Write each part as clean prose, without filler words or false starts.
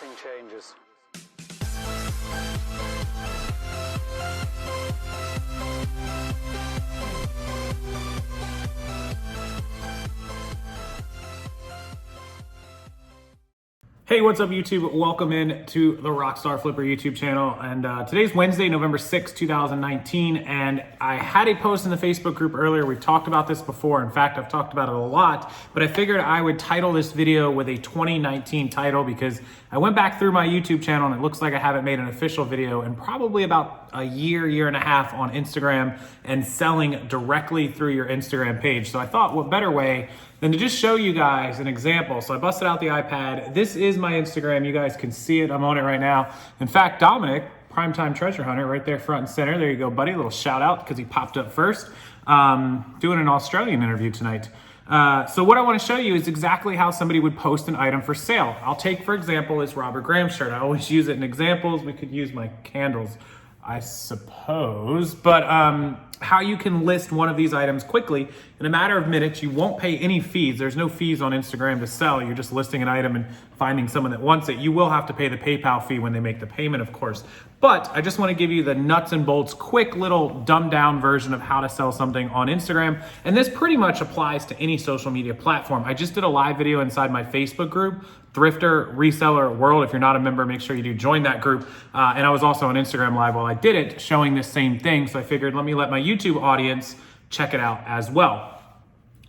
everything changes. Hey, what's up YouTube? Welcome in to the Rockstarflipper YouTube channel. And today's Wednesday, November 6, 2019. And I had a post in the Facebook group earlier. We've talked about this before. In fact, I've talked about it a lot, but I figured I would title this video with a 2019 title because I went back through my YouTube channel and it looks like I haven't made an official video in probably about a year and a half on Instagram and selling directly through your Instagram page. So I thought what better way than to just show you guys an example. So I busted out the iPad. This is my Instagram. You guys can see it. I'm on it right now. In fact, Dominic, Primetime Treasure Hunter, right there front and center. There you go, buddy. A little shout out because he popped up first. Doing an Australian interview tonight. So what I want to show you is exactly how somebody would post an item for sale. I'll take, for example, this Robert Graham shirt. I always use it in examples. We could use my candles, I suppose. But how you can list one of these items quickly in a matter of minutes. You won't pay any fees. There's no fees on Instagram to sell. You're just listing an item and finding someone that wants it. You will have to pay the PayPal fee when they make the payment, of course. But I just want to give you the nuts and bolts, quick little dumbed down version of how to sell something on Instagram. And this pretty much applies to any social media platform. I just did a live video inside my Facebook group, Thrifter Reseller World. If you're not a member, make sure you do join that group. And I was also on Instagram Live while I did it, showing this same thing. So I figured, let me let my YouTube audience check it out as well.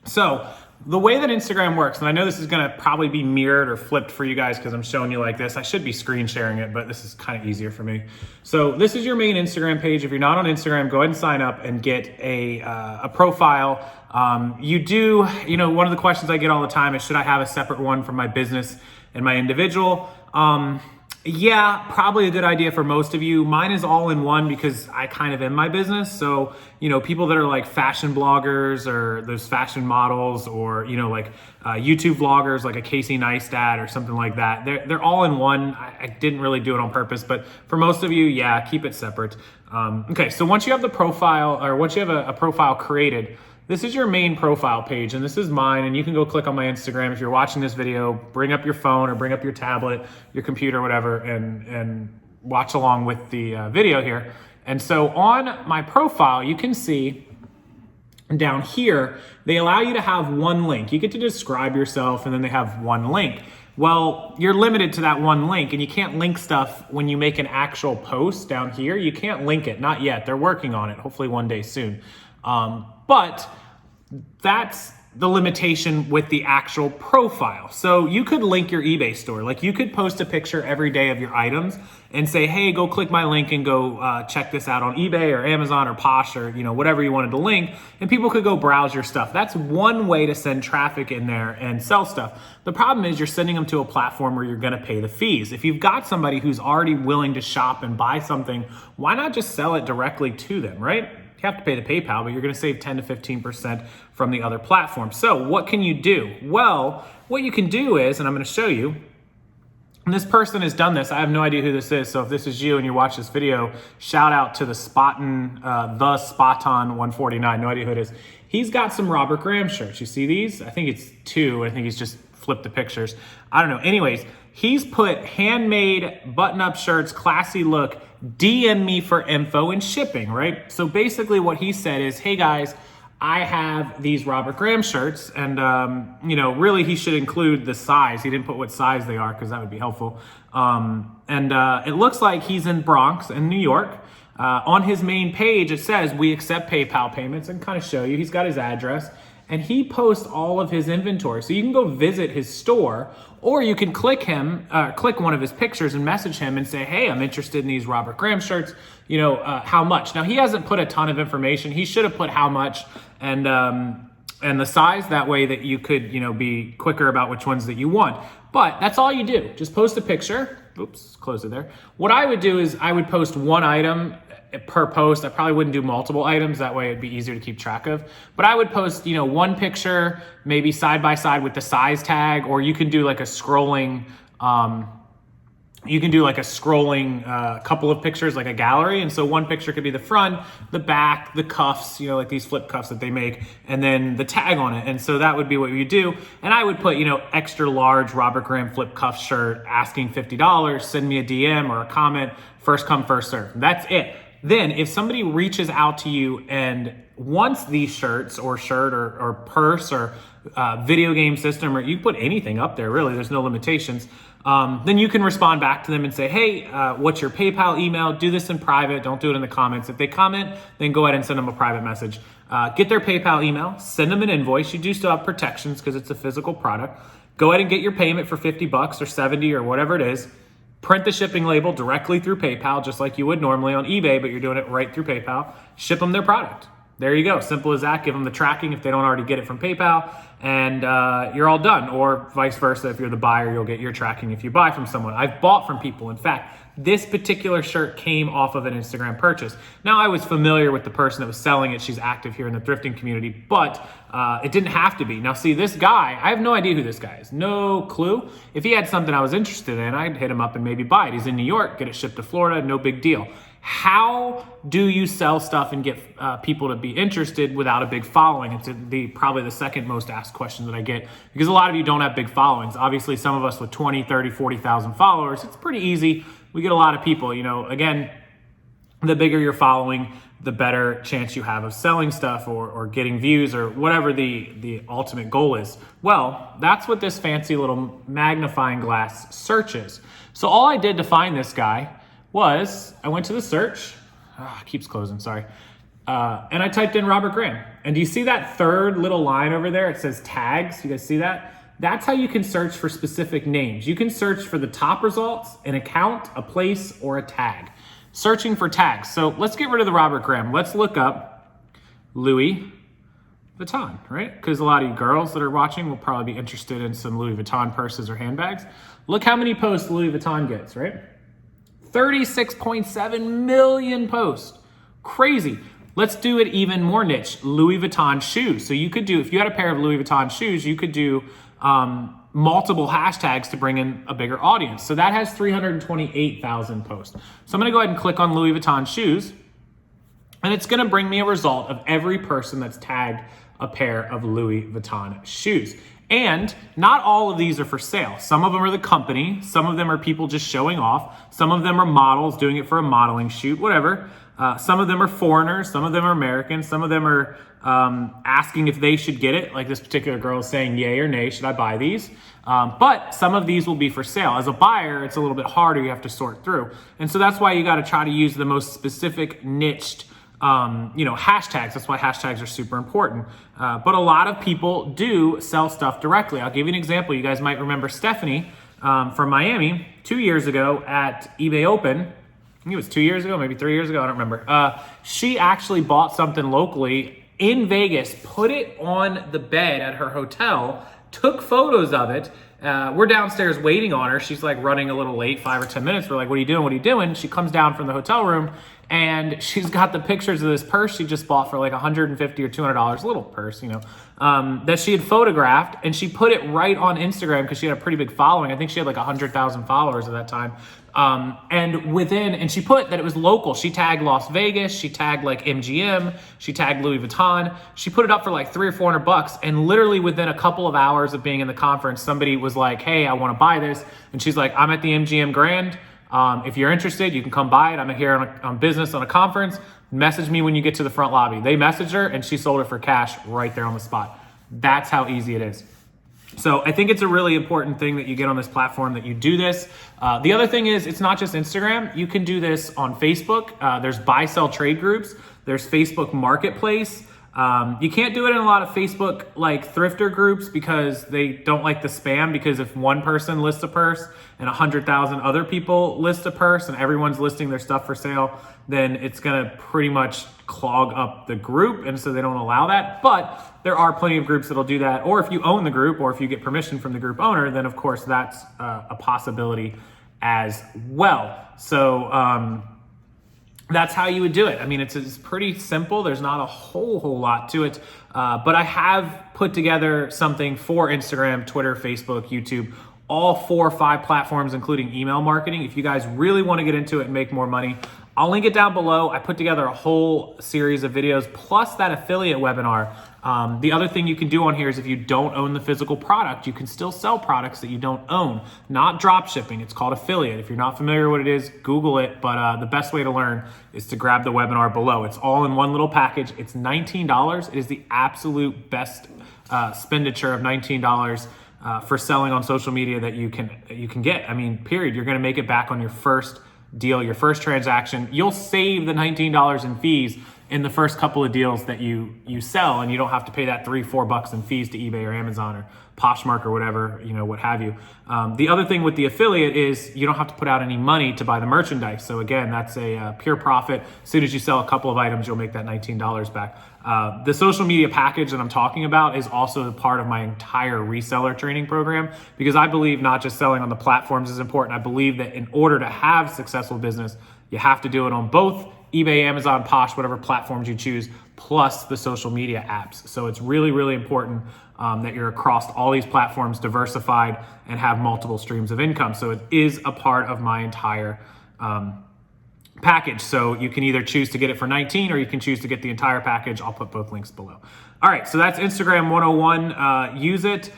So the way that Instagram works, and I know this is gonna probably be mirrored or flipped for you guys because I'm showing you like this. I should be screen sharing it, but this is kind of easier for me. So this is your main Instagram page. If you're not on Instagram, go ahead and sign up and get a profile. You do, one of the questions I get all the time is, should I have a separate one for my business and my individual? Yeah, probably a good idea for most of you. Mine is all in one because I kind of am my business. So, people that are like fashion bloggers or those fashion models or, YouTube vloggers like a Casey Neistat or something like that, they're all in one. I didn't really do it on purpose, but for most of you, yeah, keep it separate. Okay, so once you have the profile or once you have a profile created, this is your main profile page, and this is mine, and you can go click on my Instagram. If you're watching this video, bring up your phone or bring up your tablet, your computer, whatever, and watch along with the video here. And so on my profile, you can see down here, they allow you to have one link. You get to describe yourself, and then they have one link. Well, you're limited to that one link, and you can't link stuff when you make an actual post down here. You can't link it, not yet. They're working on it, hopefully one day soon. But that's the limitation with the actual profile. So you could link your eBay store. Like you could post a picture every day of your items and say, hey, go click my link and go check this out on eBay or Amazon or Posh or whatever you wanted to link, and people could go browse your stuff. That's one way to send traffic in there and sell stuff. The problem is you're sending them to a platform where you're gonna pay the fees. If you've got somebody who's already willing to shop and buy something, why not just sell it directly to them, right? You have to pay the PayPal, but you're gonna save 10 to 15% from the other platform. So what can you do? Well, what you can do is, and I'm gonna show you, and this person has done this. I have no idea who this is. So if this is you and you watch this video, shout out to the Spoton 149, no idea who it is. He's got some Robert Graham shirts. You see these? I think it's two. I think he's just flipped the pictures. I don't know. Anyways, he's put handmade button-up shirts, classy look, DM me for info and shipping, right? So basically what he said is, hey guys, I have these Robert Graham shirts, and really he should include the size. He didn't put what size they are because that would be helpful. It looks like he's in Bronx in New York. On his main page, it says we accept PayPal payments, and kind of show you, he's got his address. And he posts all of his inventory. So you can go visit his store, or you can click one of his pictures and message him and say, hey, I'm interested in these Robert Graham shirts, how much? Now he hasn't put a ton of information. He should have put how much and the size, that way that you could, be quicker about which ones that you want. But that's all you do. Just post a picture. Oops, close it there. What I would do is I would post one item per post. I probably wouldn't do multiple items. That way it'd be easier to keep track of. But I would post, one picture, maybe side by side with the size tag, or you can do like a scrolling you can do like a scrolling couple of pictures, like a gallery. And so one picture could be the front, the back, the cuffs, like these flip cuffs that they make, and then the tag on it. And so that would be what you do. And I would put, extra large Robert Graham flip cuff shirt, asking $50, send me a DM or a comment, first come, first serve. That's it. Then if somebody reaches out to you and wants these shirts or shirt or purse or video game system, or you put anything up there, really, there's no limitations. Then you can respond back to them and say, hey, what's your PayPal email? Do this in private. Don't do it in the comments. If they comment, then go ahead and send them a private message. Get their PayPal email, send them an invoice. You do still have protections because it's a physical product. Go ahead and get your payment for $50 or 70 or whatever it is. Print the shipping label directly through PayPal, just like you would normally on eBay, but you're doing it right through PayPal. Ship them their product. There you go. Simple as that. Give them the tracking if they don't already get it from PayPal, and you're all done. Or vice versa. If you're the buyer, you'll get your tracking if you buy from someone. I've bought from people. In fact, this particular shirt came off of an Instagram purchase. Now, I was familiar with the person that was selling it. She's active here in the thrifting community, but it didn't have to be. Now, see, this guy, I have no idea who this guy is. No clue. If he had something I was interested in, I'd hit him up and maybe buy it. He's in New York, get it shipped to Florida, no big deal. How do you sell stuff and get people to be interested without a big following? It's probably the second most asked question that I get, because a lot of you don't have big followings. Obviously, some of us with 20, 30, 40,000 followers, it's pretty easy. We get a lot of people, again, the bigger your following, the better chance you have of selling stuff or getting views or whatever the ultimate goal is. Well, that's what this fancy little magnifying glass search is. So all I did to find this guy was I went to the search, it keeps closing, sorry. And I typed in Robert Graham. And do you see that third little line over there? It says tags. You guys see that? That's how you can search for specific names. You can search for the top results, an account, a place, or a tag. Searching for tags. So let's get rid of the Robert Graham. Let's look up Louis Vuitton, right? Because a lot of you girls that are watching will probably be interested in some Louis Vuitton purses or handbags. Look how many posts Louis Vuitton gets, right? 36.7 million posts. Crazy. Let's do it even more niche. Louis Vuitton shoes. So you could do, if you had a pair of Louis Vuitton shoes, you could do multiple hashtags to bring in a bigger audience. So that has 328,000 posts. So I'm going to go ahead and click on Louis Vuitton shoes, and it's going to bring me a result of every person that's tagged a pair of Louis Vuitton shoes. And not all of these are for sale. Some of them are the company. Some of them are people just showing off. Some of them are models doing it for a modeling shoot, whatever. Some of them are foreigners. Some of them are Americans. Some of them are asking if they should get it. Like this particular girl is saying yay or nay, should I buy these? But some of these will be for sale. As a buyer, it's a little bit harder. You have to sort through. And so that's why you got to try to use the most specific niched hashtags. That's why hashtags are super important. But a lot of people do sell stuff directly. I'll give you an example. You guys might remember Stephanie from Miami 2 years ago at eBay Open. I think it was 2 years ago, maybe 3 years ago. I don't remember. She actually bought something locally in Vegas, put it on the bed at her hotel, took photos of it. We're downstairs waiting on her. She's like running a little late, 5 or 10 minutes. We're like, what are you doing? What are you doing? She comes down from the hotel room, and she's got the pictures of this purse she just bought for like $150 or $200, a little purse, that she had photographed, and she put it right on Instagram because she had a pretty big following. I think she had like 100,000 followers at that time. And she put that it was local. She tagged Las Vegas. She tagged like MGM. She tagged Louis Vuitton. She put it up for like $300 or $400. And literally within a couple of hours of being in the conference, somebody was like, hey, I want to buy this. And she's like, I'm at the MGM Grand. If you're interested, you can come buy it. I'm here on business on a conference. Message me when you get to the front lobby. They messaged her and she sold it for cash right there on the spot. That's how easy it is. So I think it's a really important thing that you get on this platform, that you do this. The other thing is, it's not just Instagram. You can do this on Facebook. There's buy, sell, trade groups. There's Facebook Marketplace. You can't do it in a lot of Facebook like thrifter groups because they don't like the spam, because if one person lists a purse and 100,000 other people list a purse and everyone's listing their stuff for sale, then it's gonna pretty much clog up the group, and so they don't allow that. But there are plenty of groups that'll do that, or if you own the group, or if you get permission from the group owner, then of course that's a possibility as well. So that's how you would do it. I mean, it's pretty simple. There's not a whole lot to it, but I have put together something for Instagram, Twitter, Facebook, YouTube, all 4 or 5 platforms, including email marketing. If you guys really want to get into it and make more money, I'll link it down below. I put together a whole series of videos plus that affiliate webinar. The other thing you can do on here is if you don't own the physical product, you can still sell products that you don't own. Not drop shipping, it's called affiliate. If you're not familiar with what it is, Google it, but the best way to learn is to grab the webinar below. It's all in one little package. It's $19. It is the absolute best expenditure of $19 for selling on social media that you can get. I mean, period. You're gonna make it back on your first deal, your first transaction. You'll save the $19 in fees in the first couple of deals that you sell, and you don't have to pay that $3-4 in fees to eBay or Amazon or Poshmark or whatever, what have you. The other thing with the affiliate is you don't have to put out any money to buy the merchandise. So again, that's a pure profit. As soon as you sell a couple of items, you'll make that $19 back. The social media package that I'm talking about is also part of my entire reseller training program, because I believe not just selling on the platforms is important. I believe that in order to have successful business, you have to do it on both eBay, Amazon, Posh, whatever platforms you choose, plus the social media apps. So it's really, really important that you're across all these platforms, diversified, and have multiple streams of income. So it is a part of my entire package. So you can either choose to get it for 19 or you can choose to get the entire package. I'll put both links below. All right, so that's Instagram 101. Use it.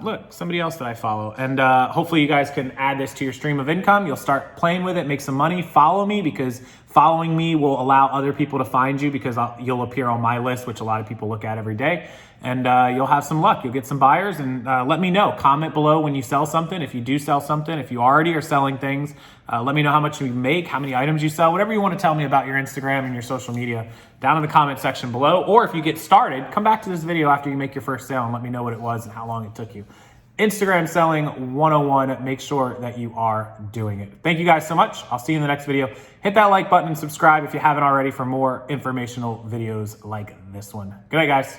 Look, somebody else that I follow. And hopefully you guys can add this to your stream of income. You'll start playing with it, make some money. Follow me, because following me will allow other people to find you, because you'll appear on my list, which a lot of people look at every day. And you'll have some luck. You'll get some buyers, and let me know. Comment below when you sell something. If you do sell something, if you already are selling things, let me know how much you make, how many items you sell, whatever you want to tell me about your Instagram and your social media down in the comment section below. Or if you get started, come back to this video after you make your first sale and let me know what it was and how long it took you. Instagram Selling 101. Make sure that you are doing it. Thank you guys so much. I'll see you in the next video. Hit that like button and subscribe if you haven't already for more informational videos like this one. Good night, guys.